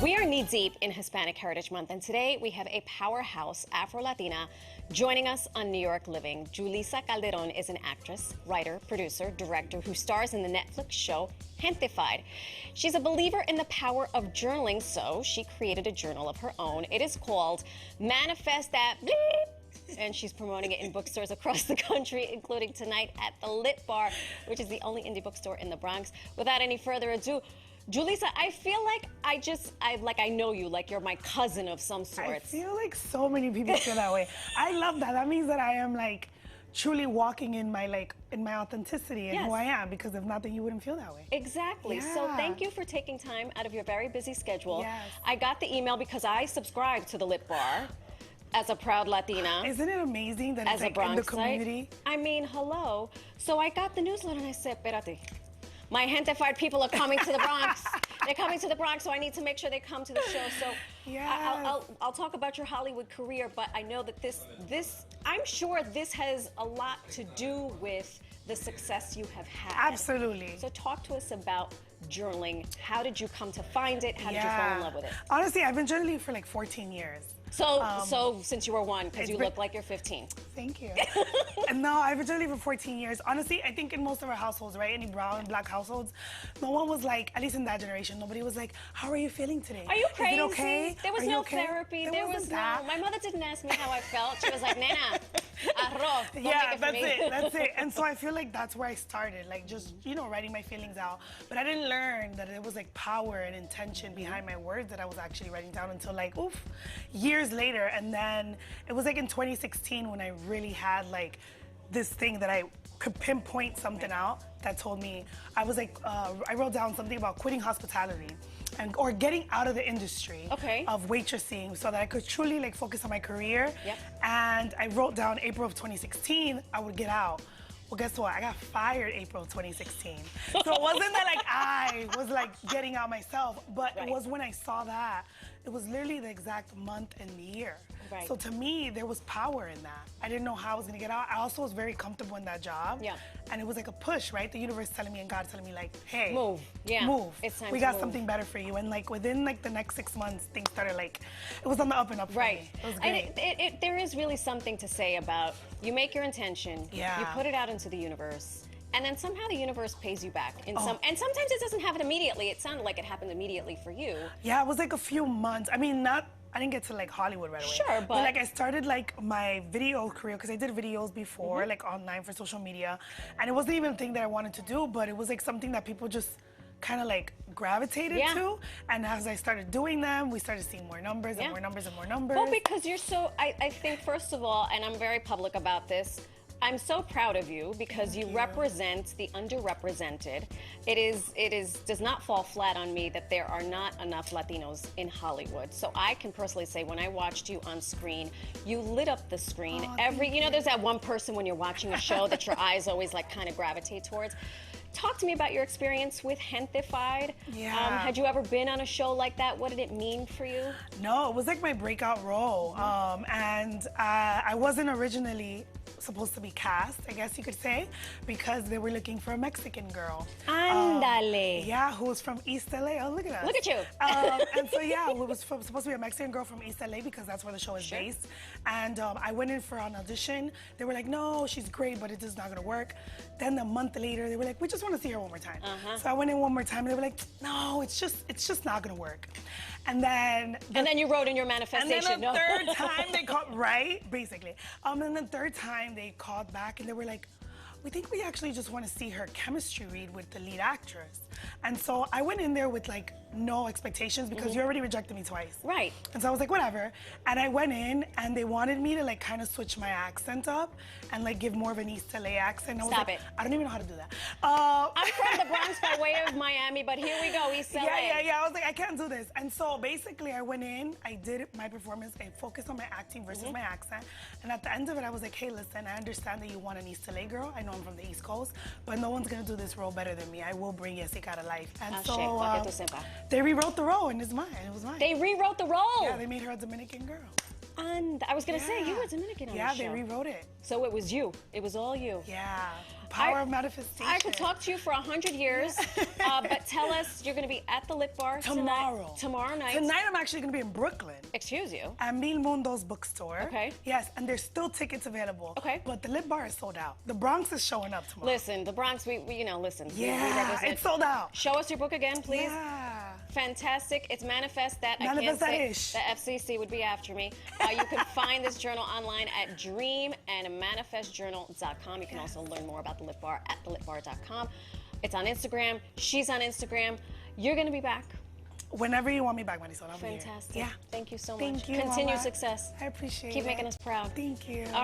We are knee-deep in Hispanic Heritage Month, and today we have a powerhouse Afro-Latina joining us on New York Living. Julissa Calderon is an actress, writer, producer, director who stars in the Netflix show Hentified. She's a believer in the power of journaling, so she created a journal of her own. It is called Manifest That Bleep, and she's promoting it in bookstores across the country, including tonight at the Lit Bar, which is the only indie bookstore in the Bronx. Without any further ado, Julissa, I feel like I know you, like you're my cousin of some sort. I feel like so many people feel that way. I love that. That means that I am like truly walking in my authenticity and who I am, because if not, then you wouldn't feel that way. Exactly. Yeah. So thank you for taking time out of your very busy schedule. Yes. I got the email because I subscribe to the Lit Bar as a proud Latina. Isn't it amazing that it's like in the community? I mean, hello. So I got the newsletter and I said, espérate. My Hentified people are coming to the Bronx. They're coming to the Bronx, so I need to make sure they come to the show. So yes. I'll talk about your Hollywood career, but I know that I'm sure this has a lot to do with the success you have had. Absolutely. So talk to us about journaling. How did you come to find it? How did you fall in love with it? Honestly, I've been journaling for like 14 years. So since you were one, because you look like you're 15. Thank you. And no, I've been journaling for 14 years. Honestly, I think in most of our households, right, any brown and black households, no one was like, at least in that generation, nobody was like, how are you feeling today? Are you crazy? Is it okay? There was no therapy. There was that. no. My mother didn't ask me how I felt. She was like, Nena, arroz. Yeah, that's it. And so I feel like that's where I started, like just, writing my feelings out. But I didn't learn that it was like power and intention behind my words that I was actually writing down until like, years later. And then it was like in 2016 when I really had like this thing that I could pinpoint something out that told me, I was like, I wrote down something about quitting hospitality or getting out of the industry of waitressing so that I could truly like focus on my career. Yep. And I wrote down April of 2016, I would get out. Well, guess what? I got fired April 2016. So it wasn't that like I was like getting out myself, but it was when I saw that, it was literally the exact month and year. Right. So to me, there was power in that. I didn't know how I was gonna get out. I also was very comfortable in that job. Yeah. And it was like a push, right? The universe telling me and God telling me like, hey, move. Yeah. Move. It's time we to got move. something better for you. And like within like the next 6 months, things started like, it was on the up and up for me. It was great. And there is really something to say about you make your intention, you put it out into the universe, and then somehow the universe pays you back and sometimes it doesn't happen immediately. It sounded like it happened immediately for you. Yeah, it was like a few months. I mean, I didn't get to like Hollywood right away. Sure, but like I started like my video career because I did videos before, like online for social media, and it wasn't even a thing that I wanted to do, but it was like something that people just kind of like gravitated to. And as I started doing them, we started seeing more numbers and more numbers and more numbers. Well, because you're so, I think first of all, and I'm very public about this, I'm so proud of you because you represent the underrepresented. It does not fall flat on me that there are not enough Latinos in Hollywood. So I can personally say when I watched you on screen, you lit up the screen. There's that one person when you're watching a show that your eyes always like kind of gravitate towards. Talk to me about your experience with Hentified. Yeah. Had you ever been on a show like that? What did it mean for you? No, it was like my breakout role. And I wasn't originally supposed to be cast, I guess you could say, because they were looking for a Mexican girl. Ándale. Yeah, who was from East LA. Oh, look at us. Look at you. And so, yeah, it was supposed to be a Mexican girl from East LA because that's where the show is based. And I went in for an audition. They were like, no, she's great, but it's just not going to work. Then a month later, they were like, we just want to see her one more time. So I went in one more time, and they were like, no, it's just not going to work. And then you wrote in your manifestation. And then the third time they called, basically. And the third time they called back and they were like, we think we actually just want to see her chemistry read with the lead actress. And so I went in there with like no expectations because you already rejected me twice. Right. And so I was like, whatever. And I went in and they wanted me to like kind of switch my accent up and like give more of an East LA accent. I was Stop like, it. I don't even know how to do that. I'm from the Bronx by way of Miami, but here we go, East LA. Yeah. I was like, I can't do this. And so basically I went in, I did my performance, I focused on my acting versus my accent. And at the end of it, I was like, hey, listen, I understand that you want an East LA girl. I know I'm from the East Coast, but no one's gonna do this role better than me. I will bring Jessica to life. And so they rewrote the role and it was mine. They rewrote the role? Yeah, they made her a Dominican girl. And I was going to say, you were Dominican on the Yeah, show. they rewrote it. So it was you. It was all you. Yeah. Power of manifestation. I could talk to you for 100 years, but tell us, you're going to be at the Lit Bar Tomorrow. Tomorrow night. Tonight I'm actually going to be in Brooklyn. Excuse you. At Mil Mundo's bookstore. Okay. Yes, and there's still tickets available. Okay. But the Lit Bar is sold out. The Bronx is showing up tomorrow. Listen, the Bronx, we listen. We Yeah, represent. it's sold out. Show us your book again, please. Yeah. Fantastic. It's Manifest That. Manifest I can't That-ish. say the FCC would be after me. You can find this journal online at dreamandmanifestjournal.com. You can also learn more about the Lit Bar at thelitbar.com. It's on Instagram. She's on Instagram. You're going to be back. Whenever you want me back, Marisol, I'll be here. Fantastic. Yeah. Thank you so much. Thank you, Continued Mama. success. I appreciate it. Keep making us proud. Thank you. All